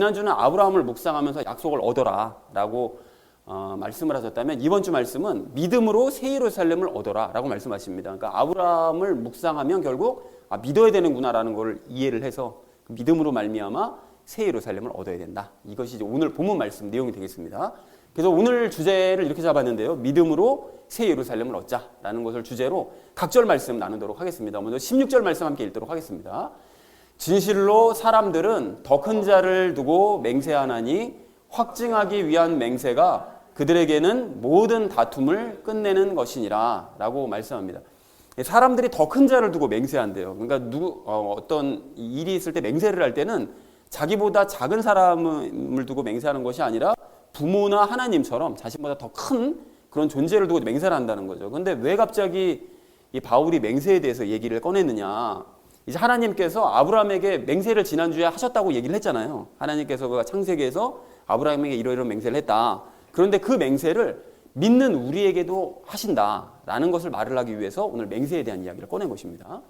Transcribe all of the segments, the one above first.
지난주는 아브라함을 묵상하면서 약속을 얻어라 라고 말씀을 하셨다면, 이번 주 말씀은 믿음으로 새 예루살렘을 얻어라 라고 말씀하십니다. 그러니까 아브라함을 묵상하면 결국 믿어야 되는구나 라는 걸 이해를 해서 믿음으로 말미암아 새 예루살렘을 얻어야 된다. 이것이 이제 오늘 본문 말씀 내용이 되겠습니다. 그래서 오늘 주제를 이렇게 잡았는데요. 믿음으로 새 예루살렘을 얻자라는 것을 주제로 각절 말씀 나누도록 하겠습니다. 먼저 16절 말씀 함께 읽도록 하겠습니다. 진실로 사람들은 더 큰 자를 두고 맹세하나니 확증하기 위한 맹세가 그들에게는 모든 다툼을 끝내는 것이니라 라고 말씀합니다. 사람들이 더 큰 자를 두고 맹세한대요. 그러니까 어떤 일이 있을 때 맹세를 할 때는 자기보다 작은 사람을 두고 맹세하는 것이 아니라 부모나 하나님처럼 자신보다 더 큰 그런 존재를 두고 맹세를 한다는 거죠. 그런데 왜 갑자기 이 바울이 맹세에 대해서 얘기를 꺼냈느냐? 이제 하나님께서 아브라함에게 맹세를 지난주에 하셨다고 얘기를 했잖아요. 하나님께서 그 창세기에서 아브라함에게 이러이러한 맹세를 했다. 그런데 그 맹세를 믿는 우리에게도 하신다라는 것을 말을 하기 위해서 오늘 맹세에 대한 이야기를 꺼낸 것입니다.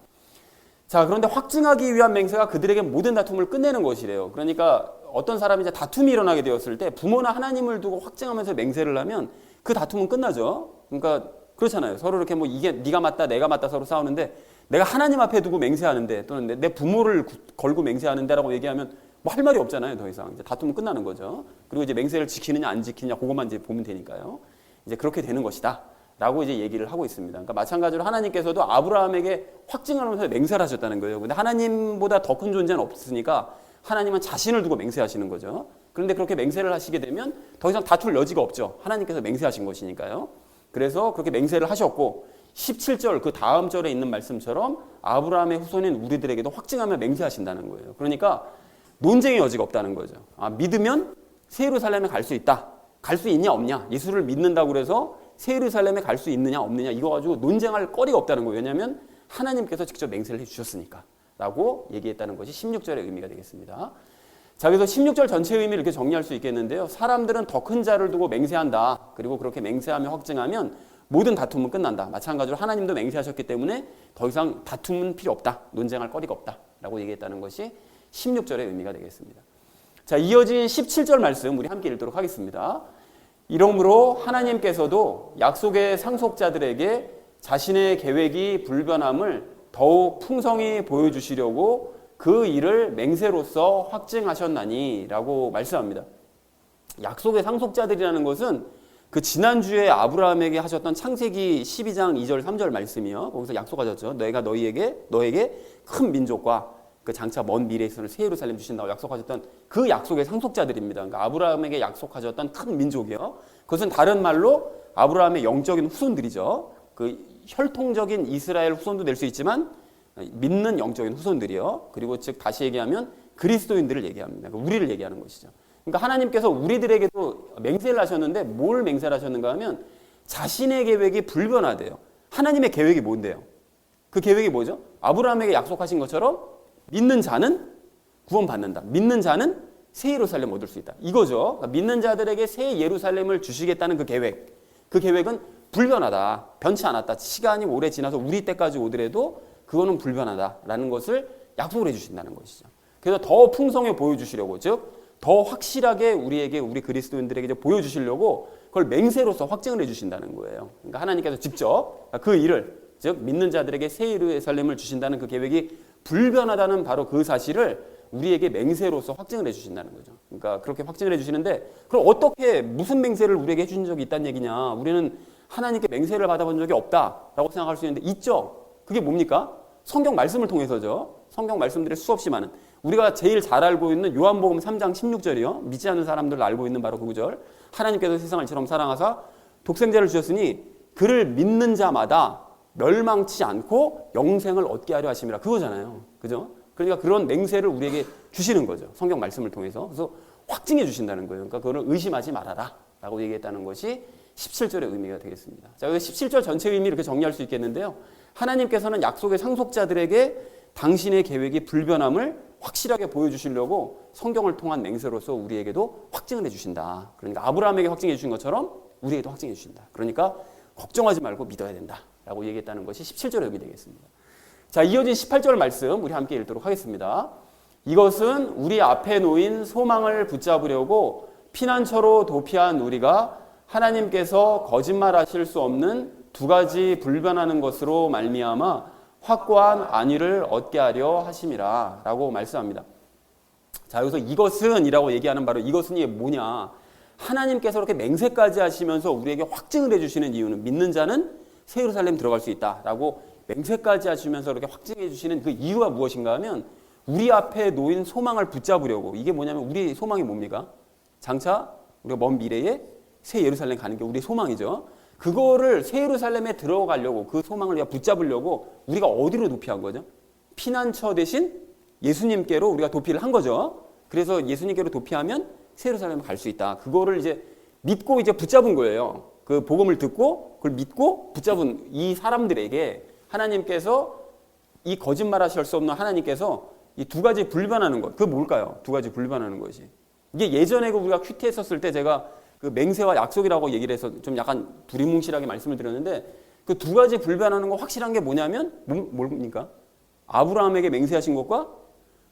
자, 그런데 확증하기 위한 맹세가 그들에게 모든 다툼을 끝내는 것이래요. 그러니까 어떤 사람이 이제 다툼이 일어나게 되었을 때 부모나 하나님을 두고 확증하면서 맹세를 하면 그 다툼은 끝나죠. 그러니까 그렇잖아요. 서로 이렇게 뭐 이게 네가 맞다 내가 맞다 서로 싸우는데, 내가 하나님 앞에 두고 맹세하는데 또는 내 부모를 걸고 맹세하는데라고 얘기하면 뭐 할 말이 없잖아요. 더 이상 이제 다툼은 끝나는 거죠. 그리고 이제 맹세를 지키느냐 안 지키느냐 그것만 이제 보면 되니까요. 이제 그렇게 되는 것이다 라고 이제 얘기를 하고 있습니다. 그러니까 마찬가지로 하나님께서도 아브라함에게 확증하면서 맹세를 하셨다는 거예요. 근데 하나님보다 더 큰 존재는 없으니까 하나님은 자신을 두고 맹세하시는 거죠. 그런데 그렇게 맹세를 하시게 되면 더 이상 다툴 여지가 없죠. 하나님께서 맹세하신 것이니까요. 그래서 그렇게 맹세를 하셨고, 17절 그 다음 절에 있는 말씀처럼 아브라함의 후손인 우리들에게도 확증하며 맹세하신다는 거예요. 그러니까 논쟁의 여지가 없다는 거죠. 믿으면 새 예루살렘에 갈 수 있다. 갈 수 있냐 없냐. 예수를 믿는다고 해서 새 예루살렘에 갈 수 있느냐 없느냐 이거 가지고 논쟁할 거리가 없다는 거예요. 왜냐하면 하나님께서 직접 맹세를 해주셨으니까 라고 얘기했다는 것이 16절의 의미가 되겠습니다. 자, 그래서 16절 전체의 의미를 이렇게 정리할 수 있겠는데요. 사람들은 더 큰 자를 두고 맹세한다. 그리고 그렇게 맹세하며 확증하면 모든 다툼은 끝난다. 마찬가지로 하나님도 맹세하셨기 때문에 더 이상 다툼은 필요 없다. 논쟁할 거리가 없다 라고 얘기했다는 것이 16절의 의미가 되겠습니다. 자, 이어진 17절 말씀 우리 함께 읽도록 하겠습니다. 이러므로 하나님께서도 약속의 상속자들에게 자신의 계획이 불변함을 더욱 풍성히 보여주시려고 그 일을 맹세로서 확증하셨나니 라고 말씀합니다. 약속의 상속자들이라는 것은 그 지난주에 아브라함에게 하셨던 창세기 12장 2절 3절 말씀이요. 거기서 약속하셨죠. 내가 너에게 큰 민족과 그 장차 먼 미래에 있을 새 예루살렘 주신다고 약속하셨던 그 약속의 상속자들입니다. 그러니까 아브라함에게 약속하셨던 큰 민족이요. 그것은 다른 말로 아브라함의 영적인 후손들이죠. 그 혈통적인 이스라엘 후손도 될 수 있지만 믿는 영적인 후손들이요. 그리고 즉 다시 얘기하면 그리스도인들을 얘기합니다. 그러니까 우리를 얘기하는 것이죠. 그러니까 하나님께서 우리들에게도 맹세를 하셨는데 뭘 맹세를 하셨는가 하면 자신의 계획이 불변하대요. 하나님의 계획이 뭔데요? 그 계획이 뭐죠? 아브라함에게 약속하신 것처럼 믿는 자는 구원받는다. 믿는 자는 새 예루살렘 얻을 수 있다. 이거죠. 그러니까 믿는 자들에게 새 예루살렘을 주시겠다는 그 계획. 그 계획은 불변하다. 변치 않았다. 시간이 오래 지나서 우리 때까지 오더라도 그거는 불변하다라는 것을 약속을 해주신다는 것이죠. 그래서 더 풍성히 보여주시려고, 즉 더 확실하게 우리에게, 우리 그리스도인들에게 이제 보여주시려고 그걸 맹세로서 확증을 해주신다는 거예요. 그러니까 하나님께서 직접 그 일을, 즉 믿는 자들에게 새 예루살렘을 주신다는 그 계획이 불변하다는 바로 그 사실을 우리에게 맹세로서 확증을 해주신다는 거죠. 그러니까 그렇게 확증을 해주시는데, 그럼 어떻게 무슨 맹세를 우리에게 해주신 적이 있다는 얘기냐? 우리는 하나님께 맹세를 받아본 적이 없다라고 생각할 수 있는데 있죠. 그게 뭡니까? 성경 말씀을 통해서죠. 성경 말씀들의 수없이 많은, 우리가 제일 잘 알고 있는 요한복음 3장 16절이요. 믿지 않는 사람들 알고 있는 바로 그 구절. 하나님께서 세상을 이처럼 사랑하사 독생자를 주셨으니 그를 믿는 자마다 멸망치 않고 영생을 얻게 하려 하심이라. 그거잖아요. 그죠? 그러니까 그런 맹세를 우리에게 주시는 거죠. 성경 말씀을 통해서. 그래서 확증해 주신다는 거예요. 그러니까 그거를 의심하지 말아라 라고 얘기했다는 것이 17절의 의미가 되겠습니다. 자, 그래서 17절 전체 의미 이렇게 정리할 수 있겠는데요. 하나님께서는 약속의 상속자들에게 당신의 계획이 불변함을 확실하게 보여주시려고 성경을 통한 맹세로서 우리에게도 확증을 해주신다. 그러니까 아브라함에게 확증해 주신 것처럼 우리에게도 확증해 주신다. 그러니까 걱정하지 말고 믿어야 된다 라고 얘기했다는 것이 17절의 의미 되겠습니다. 자, 이어진 18절 말씀 우리 함께 읽도록 하겠습니다. 이것은 우리 앞에 놓인 소망을 붙잡으려고 피난처로 도피한 우리가 하나님께서 거짓말하실 수 없는 두 가지 불변하는 것으로 말미암아 확고한 안위를 얻게 하려 하심이라 라고 말씀합니다. 자, 여기서 이것은 이라고 얘기하는 바로 이것은 이게 뭐냐, 하나님께서 이렇게 맹세까지 하시면서 우리에게 확증을 해주시는 이유는 믿는 자는 새 예루살렘 들어갈 수 있다라고 맹세까지 하시면서 이렇게 확증해 주시는 그 이유가 무엇인가 하면 우리 앞에 놓인 소망을 붙잡으려고, 이게 뭐냐면 우리 소망이 뭡니까? 장차 우리가 먼 미래에 새 예루살렘 가는 게 우리의 소망이죠. 그거를 새 예루살렘에 들어가려고, 그 소망을 우리가 붙잡으려고 우리가 어디로 도피한 거죠? 피난처 대신 예수님께로 우리가 도피를 한 거죠. 그래서 예수님께로 도피하면 새 예루살렘에 갈 수 있다. 그거를 이제 믿고 이제 붙잡은 거예요. 그 복음을 듣고 그걸 믿고 붙잡은 이 사람들에게 하나님께서, 이 거짓말하실 수 없는 하나님께서 이 두 가지 불변하는 것, 그게 뭘까요? 두 가지 불변하는 것이. 이게 예전에 우리가 큐티 했었을 때 제가 그 맹세와 약속이라고 얘기를 해서 좀 약간 두리뭉실하게 말씀을 드렸는데, 그 두 가지 불변하는 거 확실한 게 뭐냐면 뭡니까? 아브라함에게 맹세하신 것과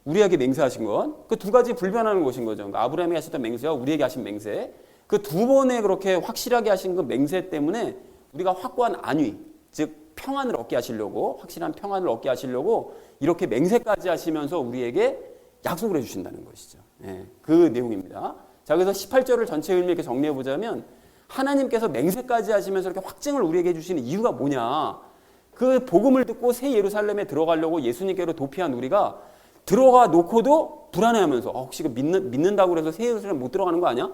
우리에게 맹세하신 것, 그 두 가지 불변하는 것인 거죠. 그러니까 아브라함에게 하셨던 맹세와 우리에게 하신 맹세, 그 두 번에 그렇게 확실하게 하신 그 맹세 때문에 우리가 확고한 안위, 즉 평안을 얻게 하시려고, 확실한 평안을 얻게 하시려고 이렇게 맹세까지 하시면서 우리에게 약속을 해주신다는 것이죠. 예, 그 내용입니다. 자, 그래서 18절을 전체 의미 이렇게 정리해 보자면 하나님께서 맹세까지 하시면서 이렇게 확증을 우리에게 해주시는 이유가 뭐냐? 그 복음을 듣고 새 예루살렘에 들어가려고 예수님께로 도피한 우리가 들어가 놓고도 불안해하면서 혹시 믿는다고 해서 새 예루살렘 못 들어가는 거 아니야?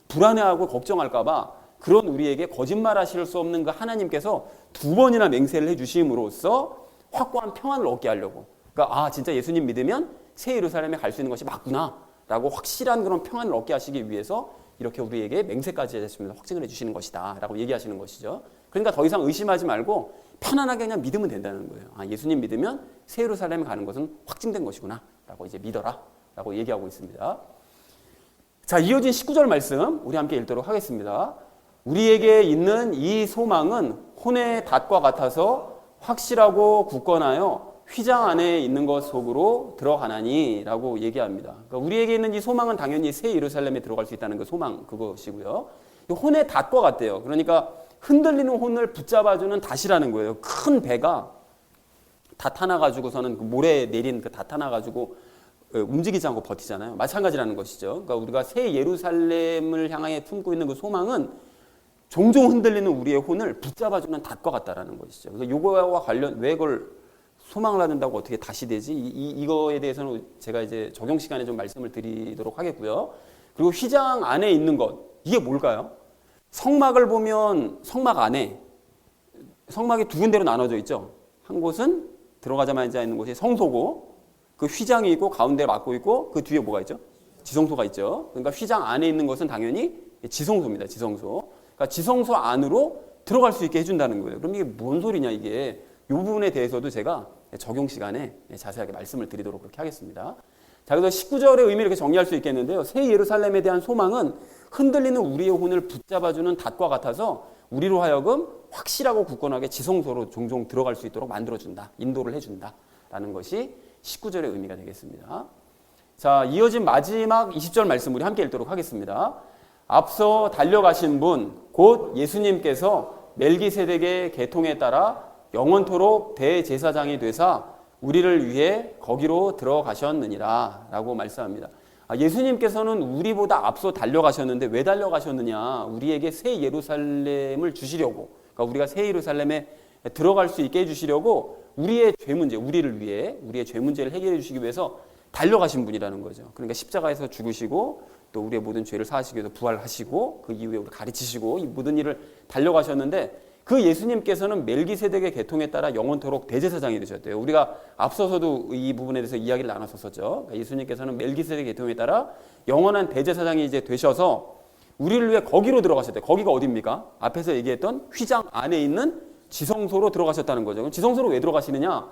불안해하고 걱정할까 봐 그런 우리에게 거짓말하실 수 없는 그 하나님께서 두 번이나 맹세를 해주심으로써 확고한 평안을 얻게 하려고, 그러니까 진짜 예수님 믿으면 새 예루살렘에 갈 수 있는 것이 맞구나 라고 확실한 그런 평안을 얻게 하시기 위해서 이렇게 우리에게 맹세까지 해주시면서 확증을 해주시는 것이다 라고 얘기하시는 것이죠. 그러니까 더 이상 의심하지 말고 편안하게 그냥 믿으면 된다는 거예요. 예수님 믿으면 새 예루살렘에 가는 것은 확증된 것이구나 라고 이제 믿어라 라고 얘기하고 있습니다. 자, 이어진 19절 말씀 우리 함께 읽도록 하겠습니다. 우리에게 있는 이 소망은 혼의 닷과 같아서 확실하고 굳건하여 휘장 안에 있는 것 속으로 들어가나니 라고 얘기합니다. 그러니까 우리에게 있는 이 소망은 당연히 새 예루살렘에 들어갈 수 있다는 그 소망, 그것이고요. 혼의 닷과 같대요. 그러니까 흔들리는 혼을 붙잡아주는 닷이라는 거예요. 큰 배가 닷 하나 가지고서는 그 모래 내린 그 닷 하나 가지고 움직이지 않고 버티잖아요. 마찬가지라는 것이죠. 그러니까 우리가 새 예루살렘을 향해 품고 있는 그 소망은 종종 흔들리는 우리의 혼을 붙잡아주는 닷과 같다라는 것이죠. 그래서 요거와 관련, 왜 그걸 소망을 하는다고 어떻게 다시 되지? 이거에 대해서는 제가 이제 적용 시간에 좀 말씀을 드리도록 하겠고요. 그리고 휘장 안에 있는 것, 이게 뭘까요? 성막을 보면 성막 안에 성막이 두 군데로 나눠져 있죠. 한 곳은 들어가자마자 있는 곳이 성소고, 그 휘장이 있고 가운데 막고 있고 그 뒤에 뭐가 있죠? 지성소가 있죠. 그러니까 휘장 안에 있는 것은 당연히 지성소입니다. 지성소. 그러니까 지성소 안으로 들어갈 수 있게 해준다는 거예요. 그럼 이게 뭔 소리냐 이게. 이 부분에 대해서도 제가 적용 시간에 자세하게 말씀을 드리도록 그렇게 하겠습니다. 자, 그래서 19절의 의미를 이렇게 정리할 수 있겠는데요. 새 예루살렘에 대한 소망은 흔들리는 우리의 혼을 붙잡아주는 닷과 같아서 우리로 하여금 확실하고 굳건하게 지성소로 종종 들어갈 수 있도록 만들어준다. 인도를 해준다라는 것이 19절의 의미가 되겠습니다. 자, 이어진 마지막 20절 말씀 우리 함께 읽도록 하겠습니다. 앞서 달려가신 분, 곧 예수님께서 멜기세덱의 계통에 따라 영원토록 대제사장이 되사 우리를 위해 거기로 들어가셨느니라 라고 말씀합니다. 예수님께서는 우리보다 앞서 달려가셨는데 왜 달려가셨느냐? 우리에게 새 예루살렘을 주시려고, 그러니까 우리가 새 예루살렘에 들어갈 수 있게 해주시려고 우리의 죄 문제, 우리를 위해 우리의 죄 문제를 해결해 주시기 위해서 달려가신 분이라는 거죠. 그러니까 십자가에서 죽으시고 또 우리의 모든 죄를 사하시기 위해서 부활하시고 그 이후에 우리 가르치시고 이 모든 일을 달려가셨는데, 그 예수님께서는 멜기세덱의 계통에 따라 영원토록 대제사장이 되셨대요. 우리가 앞서서도 이 부분에 대해서 이야기를 나눴었죠. 그러니까 예수님께서는 멜기세덱의 계통에 따라 영원한 대제사장이 이제 되셔서 우리를 위해 거기로 들어가셨대요. 거기가 어디입니까? 앞에서 얘기했던 휘장 안에 있는 지성소로 들어가셨다는 거죠. 그럼 지성소로 왜 들어가시느냐?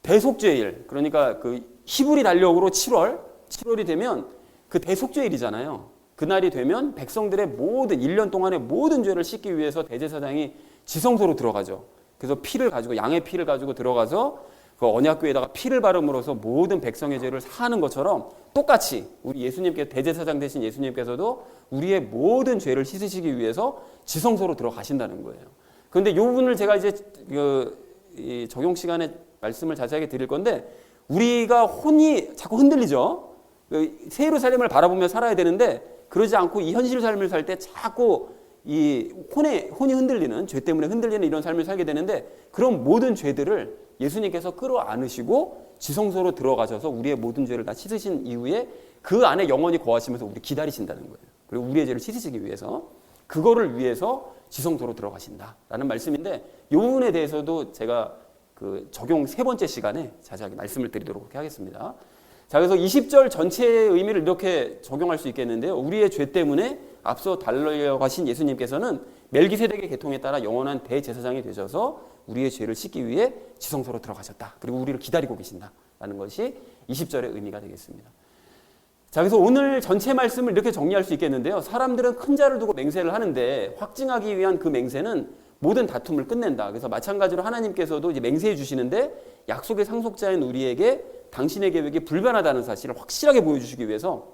대속죄일, 그러니까 그 히브리 달력으로 7월이 되면 그 대속죄일이잖아요. 그날이 되면 백성들의 모든 1년 동안의 모든 죄를 씻기 위해서 대제사장이 지성소로 들어가죠. 그래서 피를 가지고, 양의 피를 가지고 들어가서 그 언약궤에다가 피를 바름으로써 모든 백성의 죄를 사하는 것처럼 똑같이 우리 예수님께 대제사장 되신 예수님께서도 우리의 모든 죄를 씻으시기 위해서 지성소로 들어가신다는 거예요. 그런데 이 부분을 제가 이제 이 적용 시간에 말씀을 자세하게 드릴 건데, 우리가 혼이 자꾸 흔들리죠. 새 예루살렘을 바라보며 살아야 되는데 그러지 않고 이 현실 삶을 살 때 자꾸 이 혼이 흔들리는, 죄 때문에 흔들리는 이런 삶을 살게 되는데, 그런 모든 죄들을 예수님께서 끌어안으시고 지성소로 들어가셔서 우리의 모든 죄를 다 씻으신 이후에 그 안에 영원히 거하시면서 우리 기다리신다는 거예요. 그리고 우리의 죄를 씻으시기 위해서, 그거를 위해서 지성소로 들어가신다라는 말씀인데, 이 부분에 대해서도 제가 그 적용 세 번째 시간에 자세하게 말씀을 드리도록 하겠습니다. 자, 그래서 20절 전체의 의미를 이렇게 적용할 수 있겠는데요. 우리의 죄 때문에 앞서 달려가신 예수님께서는 멜기세덱의 계통에 따라 영원한 대제사장이 되셔서 우리의 죄를 씻기 위해 지성소로 들어가셨다. 그리고 우리를 기다리고 계신다라는 것이 20절의 의미가 되겠습니다. 자, 그래서 오늘 전체 말씀을 이렇게 정리할 수 있겠는데요. 사람들은 큰 자를 두고 맹세를 하는데 확증하기 위한 그 맹세는 모든 다툼을 끝낸다. 그래서 마찬가지로 하나님께서도 이제 맹세해 주시는데 약속의 상속자인 우리에게 당신의 계획이 불변하다는 사실을 확실하게 보여주시기 위해서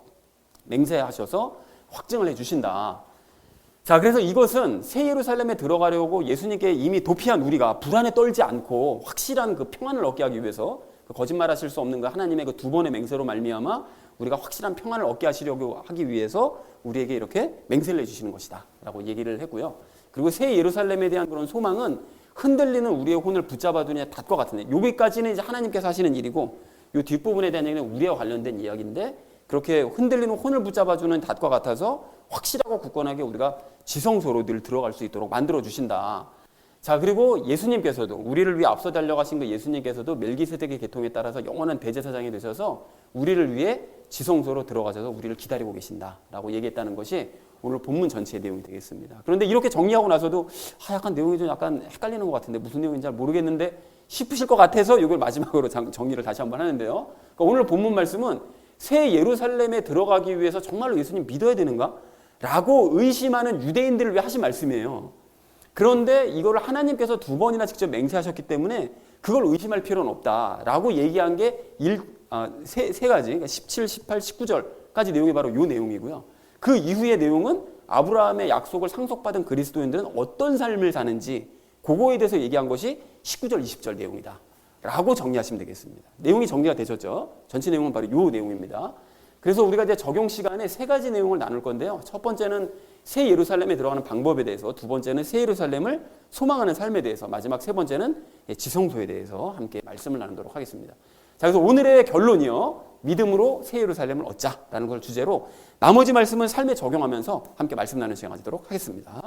맹세하셔서 확증을 해주신다. 자, 그래서 이것은 새 예루살렘에 들어가려고 예수님께 이미 도피한 우리가 불안에 떨지 않고 확실한 그 평안을 얻게 하기 위해서, 그 거짓말하실 수 없는 그 하나님의 그 두 번의 맹세로 말미암아 우리가 확실한 평안을 얻게 하시려고 하기 위해서 우리에게 이렇게 맹세를 해주시는 것이다 라고 얘기를 했고요. 그리고 새 예루살렘에 대한 그런 소망은 흔들리는 우리의 혼을 붙잡아두는 닷과 같은데, 여기까지는 이제 하나님께서 하시는 일이고, 이 뒷부분에 대한 얘기는 우리와 관련된 이야기인데, 그렇게 흔들리는 혼을 붙잡아주는 닷과 같아서 확실하고 굳건하게 우리가 지성소로 늘 들어갈 수 있도록 만들어주신다. 자, 그리고 예수님께서도, 우리를 위해 앞서 달려가신 그 예수님께서도 멜기세덱의 계통에 따라서 영원한 대제사장이 되셔서 우리를 위해 지성소로 들어가셔서 우리를 기다리고 계신다라고 얘기했다는 것이 오늘 본문 전체의 내용이 되겠습니다. 그런데 이렇게 정리하고 나서도 약간 내용이 좀 약간 헷갈리는 것 같은데, 무슨 내용인지 잘 모르겠는데 싶으실 것 같아서 이걸 마지막으로 정리를 다시 한번 하는데요. 그러니까 오늘 본문 말씀은 새 예루살렘에 들어가기 위해서 정말로 예수님 믿어야 되는가? 라고 의심하는 유대인들을 위해 하신 말씀이에요. 그런데 이걸 하나님께서 두 번이나 직접 맹세하셨기 때문에 그걸 의심할 필요는 없다라고 얘기한 게 세 가지, 그러니까 17, 18, 19절까지 내용이 바로 이 내용이고요. 그 이후의 내용은 아브라함의 약속을 상속받은 그리스도인들은 어떤 삶을 사는지 그거에 대해서 얘기한 것이 19절, 20절 내용이다 라고 정리하시면 되겠습니다. 내용이 정리가 되셨죠? 전체 내용은 바로 이 내용입니다. 그래서 우리가 이제 적용 시간에 세 가지 내용을 나눌 건데요. 첫 번째는 새 예루살렘에 들어가는 방법에 대해서, 두 번째는 새 예루살렘을 소망하는 삶에 대해서, 마지막 세 번째는 지성소에 대해서 함께 말씀을 나누도록 하겠습니다. 자, 그래서 오늘의 결론이요, 믿음으로 새 예루살렘을 얻자라는 걸 주제로 나머지 말씀은 삶에 적용하면서 함께 말씀 나누는 시간 가지도록 하겠습니다.